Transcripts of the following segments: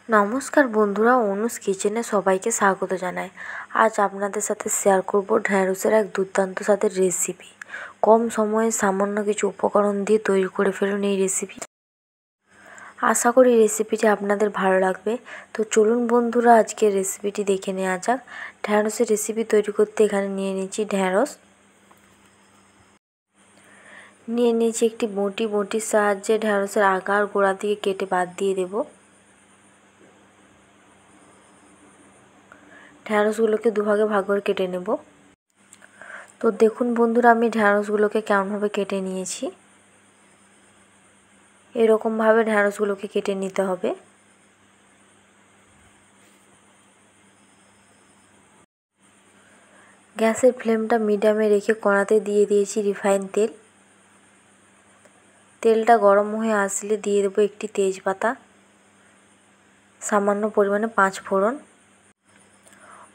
নমস্কার বন্ধুরা, অনুজ কিচেনে সবাইকে স্বাগত জানাই। আজ আপনাদের সাথে শেয়ার করব ঢ্যাঁড়সের এক দুর্দান্ত স্বাদের রেসিপি। কম সময়ে সামান্য কিছু উপকরণ দিয়ে তৈরি করে ফেলুন এই রেসিপি। আশা করি রেসিপিটি আপনাদের ভালো লাগবে। তো চলুন বন্ধুরা, আজকে রেসিপিটি দেখে নেওয়া যাক। ঢ্যাঁড়সের রেসিপি তৈরি করতে এখানে নিয়ে নিয়েছি ঢ্যাঁড়স, নিয়ে নিয়েছি একটি বটির সাহায্যে ঢ্যাঁড়সের আগা আর গোড়া থেকে কেটে বাদ দিয়ে দেব। ঢ্যাঁড়সগুলোকে দুভাগে ভাগ করে কেটে নেব। তো দেখুন বন্ধুরা, আমি ঢ্যাঁড়সগুলোকে কেমনভাবে কেটে নিয়েছি। এরকমভাবে ঢ্যাঁড়সগুলোকে কেটে নিতে হবে। গ্যাসের ফ্লেমটা মিডিয়ামে রেখে কড়াতে দিয়ে দিয়েছি রিফাইন তেল। তেলটা গরম হয়ে আসলে দিয়ে দেবো একটি তেজপাতা, সামান্য পরিমাণে 5 ফোড়ন।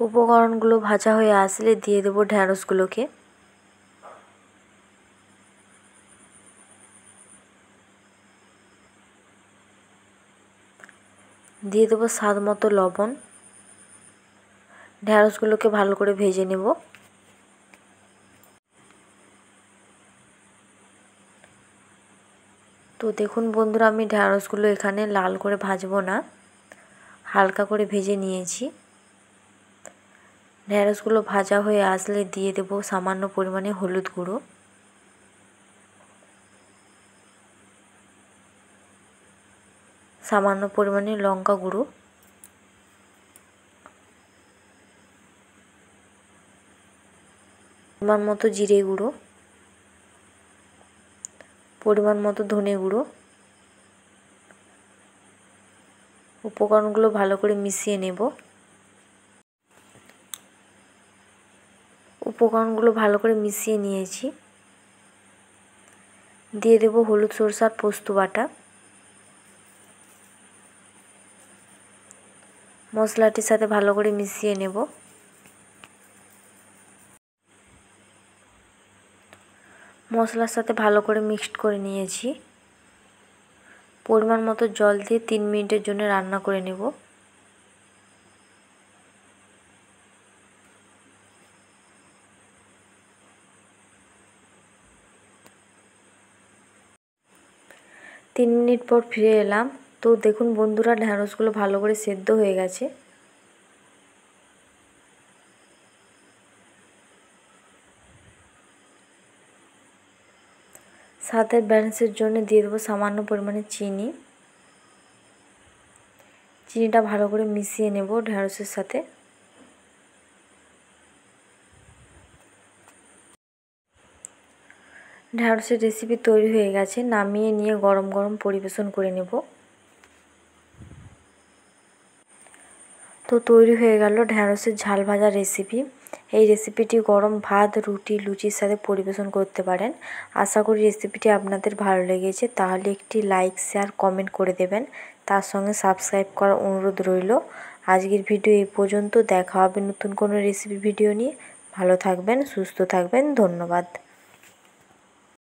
উপকরণগুলো ভাজা হয়ে আসলে দিয়ে দেবো ঢ্যাঁড়সগুলোকে। দিয়ে দেবো স্বাদ মতো লবণ। ঢ্যাঁড়সগুলোকে ভালো করে ভেজে নেব। তো দেখুন বন্ধুরা, আমি ঢ্যাঁড়সগুলো এখানে লাল করে ভাজবো না, হালকা করে ভেজে নিয়েছি। ঢ্যাঁড়সগুলো ভাজা হয়ে আসলে দিয়ে দেব সামান্য পরিমাণে হলুদ গুঁড়ো, সামান্য পরিমাণে লঙ্কা গুঁড়ো, পরিমাণ মতো জিরে গুঁড়ো, পরিমাণ মতো ধনে গুঁড়ো। উপকরণগুলো ভালো করে মিশিয়ে নেব। উপকরণগুলো ভালো করে মিশিয়ে নিয়েছি। দিয়ে দেব হলুদ সরষার পোস্ত বাটা। মশলাটির সাথে ভালো করে মিশিয়ে নেব। মশলার সাথে ভালো করে মিক্সড করে নিয়েছি। পরিমাণ মতো জল দিয়ে 3 মিনিটের জন্য রান্না করে নেব। তিন মিনিট পর ফিরে এলাম। তো দেখুন বন্ধুরা, ঢ্যাঁড়সগুলো ভালো করে সেদ্ধ হয়ে গেছে। স্বাদের ব্যালেন্সের জন্য দিয়ে দেবো সামান্য পরিমাণে চিনি। চিনিটা ভালো করে মিশিয়ে নেব ঢ্যাঁড়সের সাথে। ঢ্যাঁড়সের রেসিপি তৈরি হয়ে গেছে। নামিয়ে নিয়ে গরম গরম পরিবেশন করে নেব। তো তৈরি হয়ে গেল ঢ্যাঁড়সের ঝাল ভাজা রেসিপি। এই রেসিপিটি গরম ভাত, রুটি, লুচির সাথে পরিবেশন করতে পারেন। আশা করি রেসিপিটি আপনাদের ভালো লেগেছে। তাহলে একটি লাইক, শেয়ার, কমেন্ট করে দেবেন। তার সঙ্গে সাবস্ক্রাইব করার অনুরোধ রইল। আজকের ভিডিও এই পর্যন্ত। দেখা হবে নতুন কোনো রেসিপি ভিডিও নিয়ে। ভালো থাকবেন, সুস্থ থাকবেন। ধন্যবাদ।